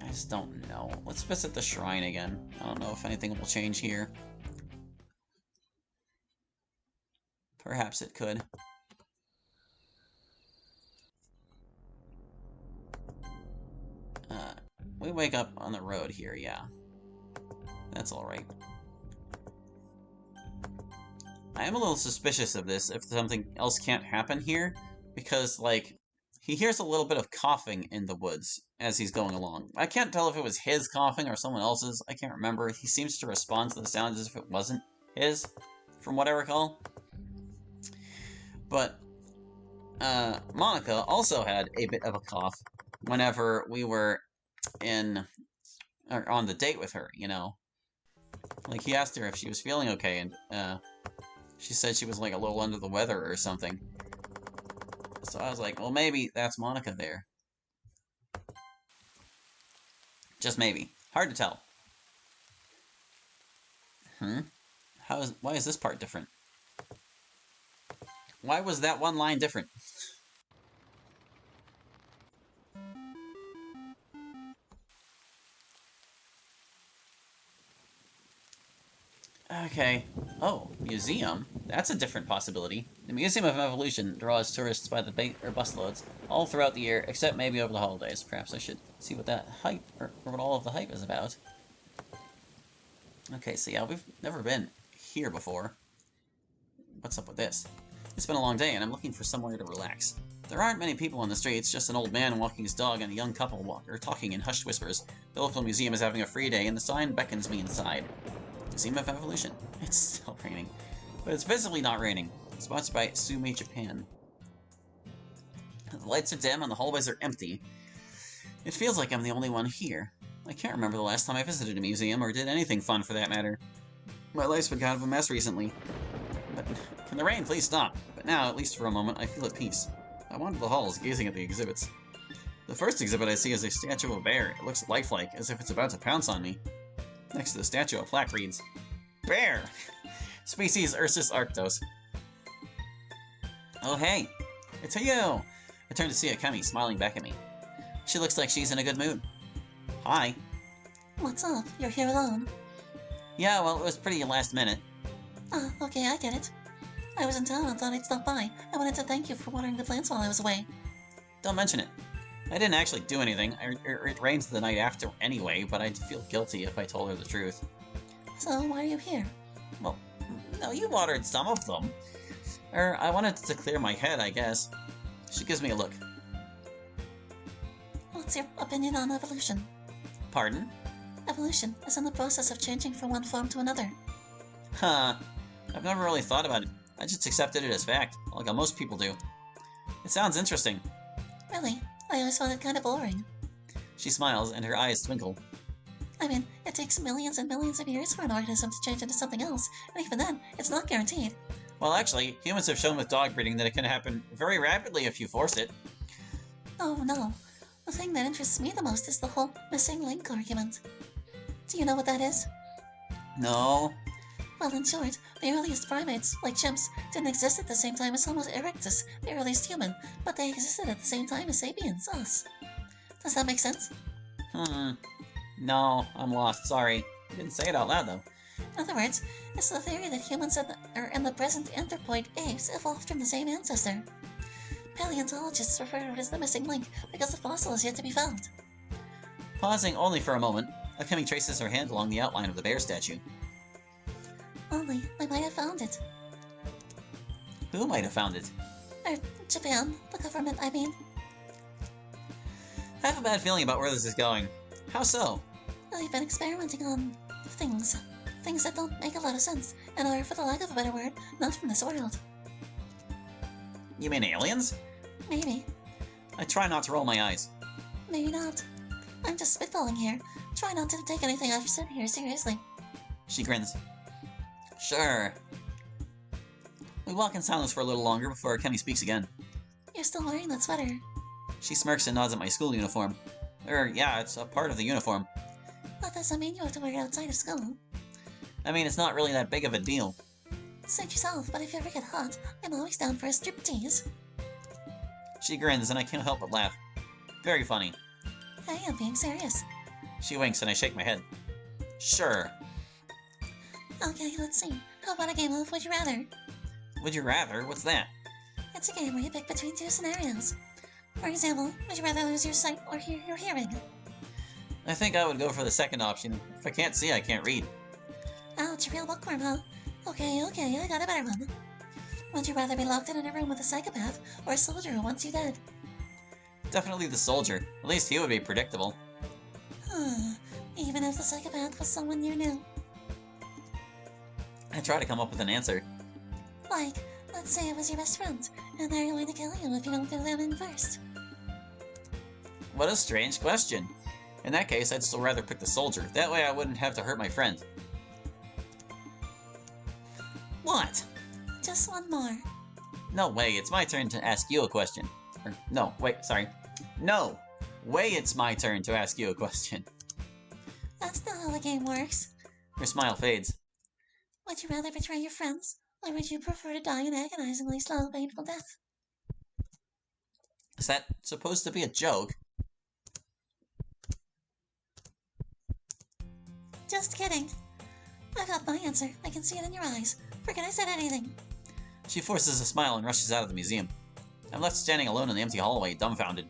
I just don't know. Let's visit the shrine again. I don't know if anything will change here. Perhaps it could. We wake up on the road here, yeah. That's alright. I am a little suspicious of this if something else can't happen here, because, like, he hears a little bit of coughing in the woods as he's going along. I can't tell if it was his coughing or someone else's. I can't remember. He seems to respond to the sounds as if it wasn't his, from what I recall. But Monica also had a bit of a cough whenever we were on the date with her, you know. Like, he asked her if she was feeling okay, and she said she was, like, a little under the weather or something. So I was like, well, maybe that's Monica there. Just maybe. Hard to tell. Why is this part different? Why was that one line different? Okay. Oh, museum? That's a different possibility. The Museum of Evolution draws tourists by the busloads all throughout the year, except maybe over the holidays. Perhaps I should see what that hype, or what all of the hype is about. Okay, so yeah, we've never been here before. What's up with this? It's been a long day, and I'm looking for somewhere to relax. There aren't many people on the streets, just an old man walking his dog and a young couple talking in hushed whispers. The local museum is having a free day, and the sign beckons me inside. Museum of Evolution. It's still raining. But it's visibly not raining. Sponsored by Sumi Japan. The lights are dim and the hallways are empty. It feels like I'm the only one here. I can't remember the last time I visited a museum, or did anything fun for that matter. My life's been kind of a mess recently. But can the rain please stop? But now, at least for a moment, I feel at peace. I wander the halls, gazing at the exhibits. The first exhibit I see is a statue of a bear. It looks lifelike, as if it's about to pounce on me. Next to the statue, a plaque reads, Bear! Species Ursus arctos. Oh hey, it's you! I turn to see Akemi smiling back at me. She looks like she's in a good mood. Hi. What's up? You're here alone? Yeah, well, it was pretty last minute. Ah, okay, I get it. I was in town and thought I'd stop by. I wanted to thank you for watering the plants while I was away. Don't mention it. I didn't actually do anything. It rained the night after anyway, but I'd feel guilty if I told her the truth. So, why are you here? Well, no, you watered some of them. I wanted to clear my head, I guess. She gives me a look. What's your opinion on evolution? Pardon? Evolution is in the process of changing from one form to another. Huh. I've never really thought about it. I just accepted it as fact, like how most people do. It sounds interesting. Really? I always found it kind of boring. She smiles, and her eyes twinkle. I mean, it takes millions and millions of years for an organism to change into something else, and even then, it's not guaranteed. Well, actually, humans have shown with dog breeding that it can happen very rapidly if you force it. Oh no. The thing that interests me the most is the whole missing link argument. Do you know what that is? No. Well, in short, the earliest primates, like chimps, didn't exist at the same time as Homo erectus, the earliest human, but they existed at the same time as sapiens, us. Does that make sense? No, I'm lost, sorry. You didn't say it out loud, though. In other words, it's the theory that humans and the present anthropoid apes evolved from the same ancestor. Paleontologists refer to it as the missing link because the fossil is yet to be found. Pausing only for a moment, Akemi traces her hand along the outline of the bear statue. Only, I might have found it. Who might have found it? Japan, the government, I mean. I have a bad feeling about where this is going. How so? They've been experimenting on things that don't make a lot of sense, and are, for the lack of a better word, not from this world. You mean aliens? Maybe. I try not to roll my eyes. Maybe not. I'm just spitballing here. Try not to take anything I've said here seriously. She grins. Sure. We walk in silence for a little longer before Akemi speaks again. You're still wearing that sweater. She smirks and nods at my school uniform. Yeah, it's a part of the uniform. That doesn't mean you have to wear it outside of school. I mean, it's not really that big of a deal. Suit yourself, but if you ever get hot, I'm always down for a striptease. She grins and I can't help but laugh. Very funny. Hey, I'm being serious. She winks and I shake my head. Sure. Okay, let's see. How about a game of Would You Rather? Would you rather? What's that? It's a game where you pick between two scenarios. For example, would you rather lose your sight or hear your hearing? I think I would go for the second option. If I can't see, I can't read. Ouch, real bookworm, huh? Okay, I got a better one. Would you rather be locked in a room with a psychopath or a soldier who wants you dead? Definitely the soldier. At least he would be predictable. Even if the psychopath was someone you knew. I try to come up with an answer. Like, let's say it was your best friend, and they're going to kill you if you don't do them in first. What a strange question. In that case, I'd still rather pick the soldier. That way I wouldn't have to hurt my friend. What? Just one more. No way, it's my turn to ask you a question. Or, no, wait, sorry. No! Way it's my turn to ask you a question. That's not how the game works. Her smile fades. Would you rather betray your friends, or would you prefer to die an agonizingly slow, painful death? Is that supposed to be a joke? Just kidding. I got my answer. I can see it in your eyes. Forget I said anything. She forces a smile and rushes out of the museum. I'm left standing alone in the empty hallway, dumbfounded.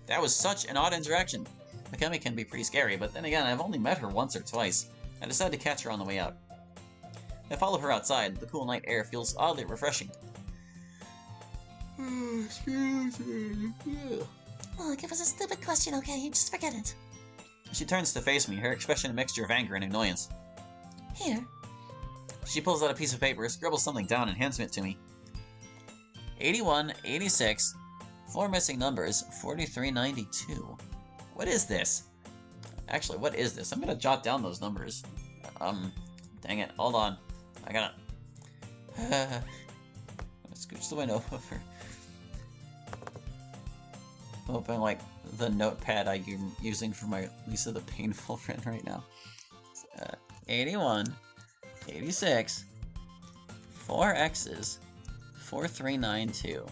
That was such an odd interaction. Akemi can be pretty scary, but then again, I've only met her once or twice. I decide to catch her on the way out. I follow her outside. The cool night air feels oddly refreshing. Excuse me. Look, it was a stupid question, okay? Just forget it. She turns to face me, her expression a mixture of anger and annoyance. Here. She pulls out a piece of paper, scribbles something down, and hands it to me. 81, 86, 4 missing numbers, 4392. What is this? Actually, what is this? I'm gonna jot down those numbers. Dang it, hold on. I gotta... scooch the window over. Open, like, the notepad I'm using for my Lisa the Painful friend right now. 81, 86, 4 X's, 4392.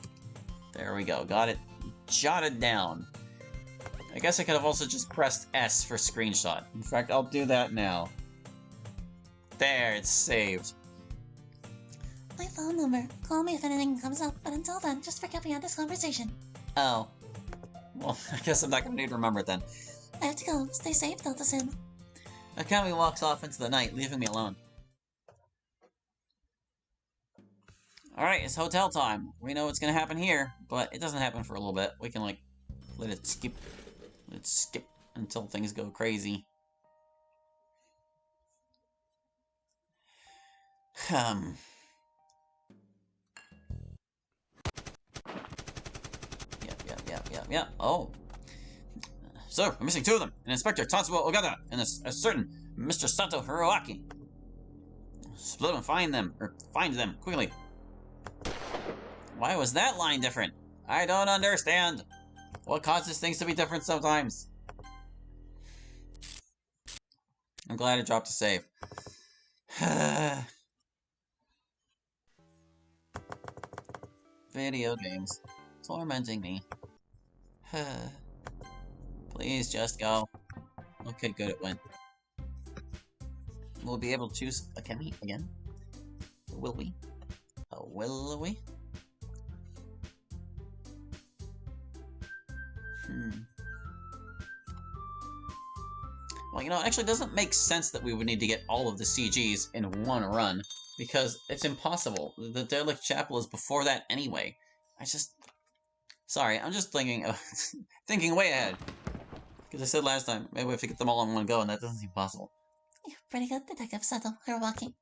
There we go, got it jotted down. I guess I could have also just pressed S for screenshot. In fact, I'll do that now. There, it's saved. My phone number. Call me if anything comes up, but until then, just forget we had this conversation. Oh. Well, I guess I'm not gonna need to remember it then. I have to go. Stay safe, Delta Sim. Akemi walks off into the night, leaving me alone. Alright, it's hotel time. We know what's gonna happen here, but it doesn't happen for a little bit. We can, like, let it skip. Let's skip until things go crazy. Yep. Oh. Sir, we're missing 2 of them. An Inspector Tatsuo Ogata and a certain Mr. Sato Hiroaki. Split and find them quickly. Why was that line different? I don't understand. What causes things to be different sometimes? I'm glad I dropped a save. Video games. Tormenting me. Please just go. Okay, good, it went. We'll be able to choose Akemi again? Will we? Will we? Well, you know, it actually doesn't make sense that we would need to get all of the CGs in one run, because it's impossible. The Derelict Chapel is before that anyway. Sorry, I'm just thinking thinking way ahead. Because I said last time, maybe we have to get them all in one go, and that doesn't seem possible. You're pretty good, Detective Sato Hiroaki.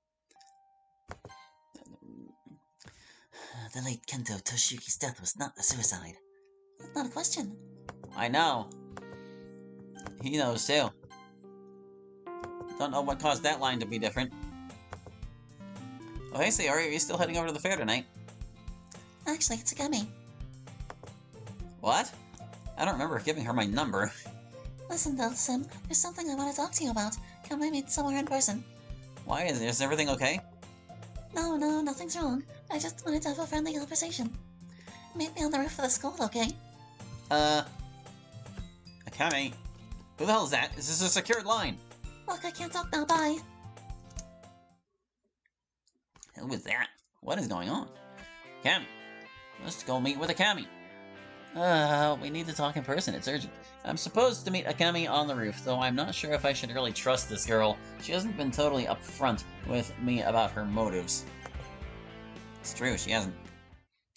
The late Kento Toshiyuki's death was not a suicide. That's not a question. I know. He knows too. Don't know what caused that line to be different. Oh, hey, Sayori, are you still heading over to the fair tonight? Actually, it's Akemi. What? I don't remember giving her my number. Listen, Delta Sim, there's something I want to talk to you about. Can we meet somewhere in person? Why? Is everything okay? No, nothing's wrong. I just wanted to have a friendly conversation. Meet me on the roof of the school, okay? Akemi. Who the hell is that? This is a secured line! Look, I can't talk now, bye. Who is that? What is going on? Akemi. Let's go meet with Akemi. We need to talk in person. It's urgent. I'm supposed to meet Akemi on the roof, though I'm not sure if I should really trust this girl. She hasn't been totally upfront with me about her motives. It's true, she hasn't.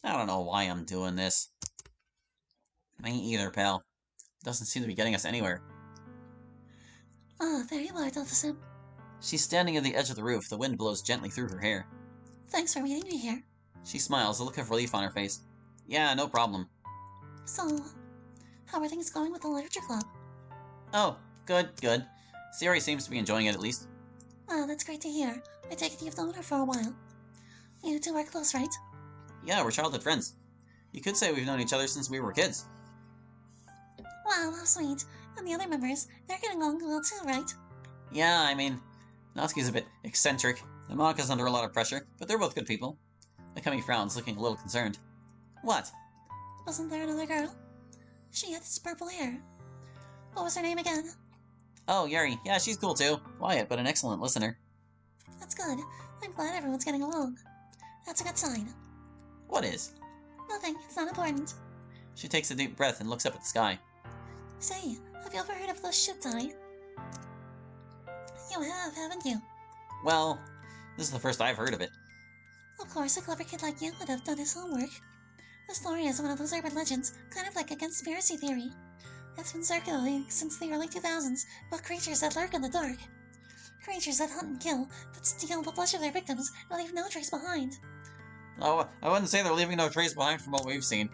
I don't know why I'm doing this. Me either, pal. Doesn't seem to be getting us anywhere. Ah, there you are, Delta Sim. She's standing at the edge of the roof. The wind blows gently through her hair. Thanks for meeting me here. She smiles, a look of relief on her face. Yeah, no problem. So, how are things going with the literature club? Oh, good, good. Siri seems to be enjoying it at least. Ah, that's great to hear. I take it you've known her for a while. You two are close, right? Yeah, we're childhood friends. You could say we've known each other since we were kids. Wow, how sweet. And the other members, they're getting along well too, right? Yeah, I mean, Natsuki's a bit eccentric, and Monika's under a lot of pressure, but they're both good people. Akemi frowns, looking a little concerned. What? Wasn't there another girl? She had this purple hair. What was her name again? Oh, Yuri. Yeah, she's cool too. Quiet, but an excellent listener. That's good. I'm glad everyone's getting along. That's a good sign. What is? Nothing. It's not important. She takes a deep breath and looks up at the sky. Say, have you ever heard of the Shittai? You have, haven't you? Well, this is the first I've heard of it. Of course, a clever kid like you would have done his homework. The story is one of those urban legends, kind of like a conspiracy theory. It's been circulating since the early 2000s about creatures that lurk in the dark. Creatures that hunt and kill, that steal the flesh of their victims and leave no trace behind. Oh, I wouldn't say they're leaving no trace behind from what we've seen.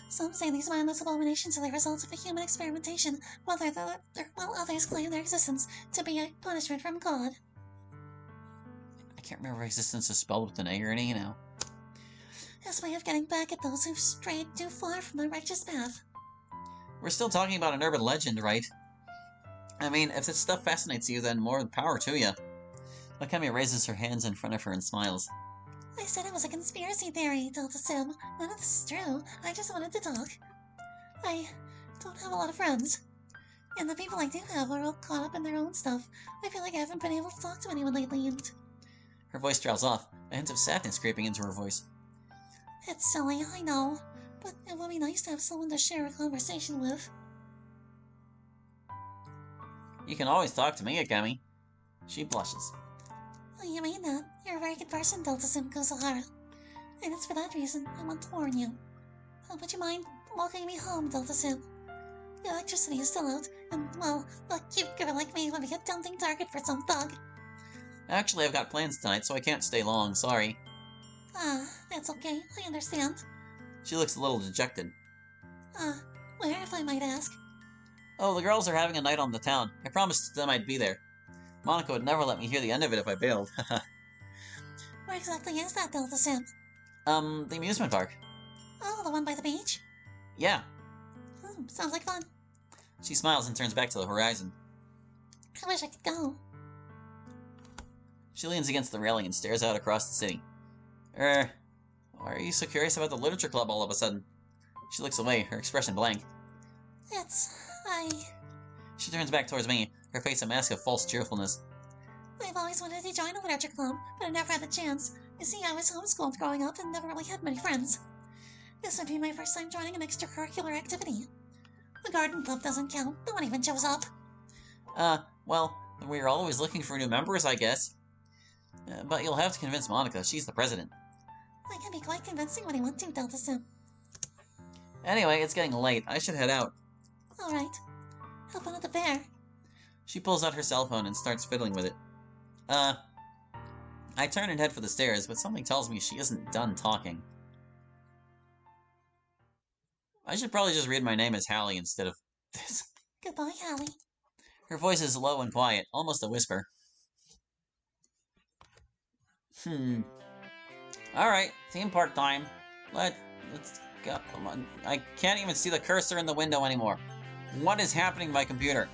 Some say these mindless abominations are the result of a human experimentation, while others claim their existence to be a punishment from God. I can't remember if existence is spelled with an A or an E now. His way of getting back at those who've strayed too far from the righteous path. We're still talking about an urban legend, right? I mean, if this stuff fascinates you, then more power to you. Akemi raises her hands in front of her and smiles. I said it was a conspiracy theory, Delta Sim. None of this is true. I just wanted to talk. I don't have a lot of friends. And the people I do have are all caught up in their own stuff. I feel like I haven't been able to talk to anyone lately, and Her voice trails off, a hint of sadness creeping into her voice. it's silly, I know. But it would be nice to have someone to share a conversation with. You can always talk to me, Akemi. She blushes. Oh, you mean that? You're a very good person, Delta Sim Kusahara. And it's for that reason I want to warn you. Would you mind walking me home, Delta Sim? The electricity is still out, and, well, a cute girl like me would be a tempting target for some thug. Actually, I've got plans tonight, so I can't stay long, sorry. Ah, that's okay, I understand. She looks a little dejected. Where, if I might ask? Oh, the girls are having a night on the town. I promised them I'd be there. Monica would never let me hear the end of it if I bailed. Where exactly is that, Delta Sim? The amusement park. Oh, the one by the beach? Yeah. Sounds like fun. She smiles and turns back to the horizon. I wish I could go. She leans against the railing and stares out across the city. Why are you so curious about the literature club all of a sudden? She looks away, her expression blank. She turns back towards me, her face a mask of false cheerfulness. I've always wanted to join a literature club, but I never had the chance. You see, I was homeschooled growing up and never really had many friends. This would be my first time joining an extracurricular activity. The garden club doesn't count. No one even shows up. Well, we're always looking for new members, I guess. But you'll have to convince Monica, she's the president. I can be quite convincing when I want to, Delta Sim. Anyway, it's getting late. I should head out. Alright. Have fun at the fair. She pulls out her cell phone and starts fiddling with it. I turn and head for the stairs, but something tells me she isn't done talking. I should probably just read my name as Hallie instead of this. Goodbye, Hallie. Her voice is low and quiet, almost a whisper. Alright, theme park time. Let's go. I can't even see the cursor in the window anymore. What is happening to my computer?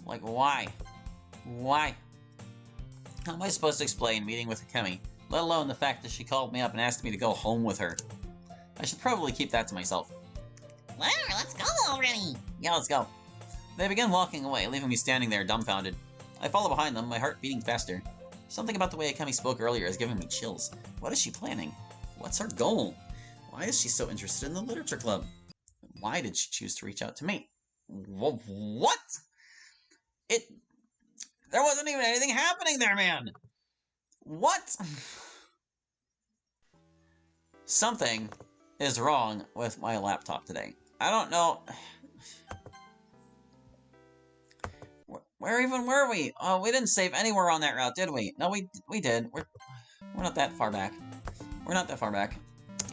Like, why? Why? How am I supposed to explain meeting with Akemi, let alone the fact that she called me up and asked me to go home with her? I should probably keep that to myself. Whatever, let's go already. Yeah, let's go. They begin walking away, leaving me standing there dumbfounded. I follow behind them, my heart beating faster. Something about the way Akemi spoke earlier is giving me chills. What is she planning? What's her goal? Why is she so interested in the literature club? Why did she choose to reach out to me? What? There wasn't even anything happening there, man! What? Something is wrong with my laptop today. I don't know. Where even were we? Oh, we didn't save anywhere on that route, did we? No, we did. We're not that far back. We're not that far back.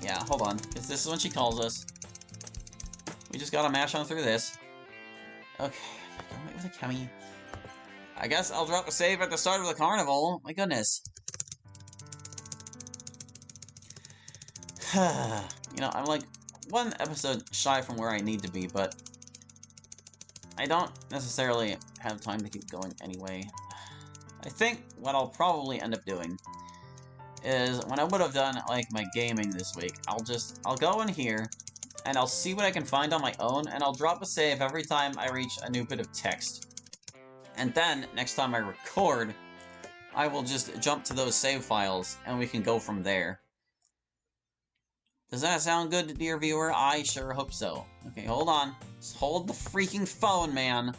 Yeah, hold on. Because this is when she calls us. We just gotta mash on through this. Okay. Don't wait with Akemi. I guess I'll drop a save at the start of the carnival. My goodness. You know, I'm like one episode shy from where I need to be, but I don't necessarily have time to keep going anyway. I think what I'll probably end up doing is when I would have done like my gaming this week, I'll go in here and I'll see what I can find on my own, and I'll drop a save every time I reach a new bit of text. And then, next time I record, I will just jump to those save files, and we can go from there. Does that sound good, dear viewer? I sure hope so. Okay, hold on. Just hold the freaking phone, man.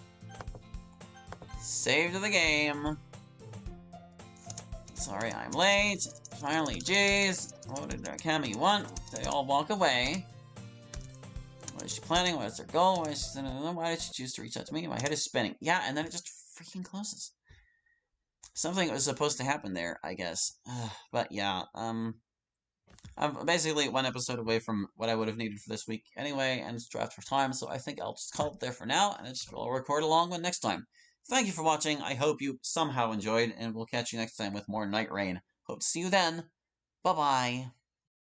Save to the game. Sorry, I'm late. Finally, jeez. What did Akemi want? They all walk away. What is she planning? What is her goal? Why did she choose to reach out to me? My head is spinning. Yeah, and then it just freaking closes. Something was supposed to happen there, I guess. But yeah, I'm basically one episode away from what I would have needed for this week anyway, and it's draft for time, so I think I'll just call it there for now, and I'll record a long one next time. Thank you for watching. I hope you somehow enjoyed, and we'll catch you next time with more Night Rain. Hope to see you then. Bye-bye.